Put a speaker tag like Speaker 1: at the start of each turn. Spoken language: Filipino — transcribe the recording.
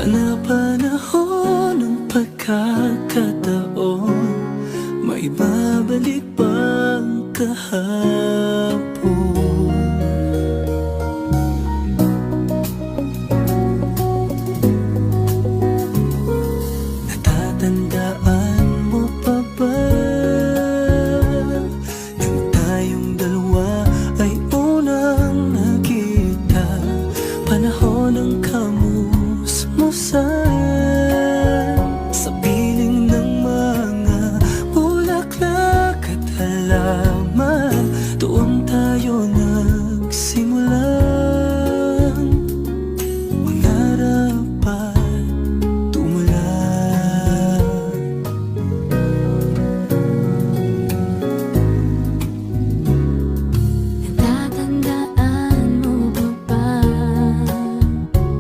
Speaker 1: Panahon ng pagkakataon, maibabalik bang kahapon? Natatandaan mo pa ba nang tayong dalawa ay unang nakita? Panahon ng kamusmusan,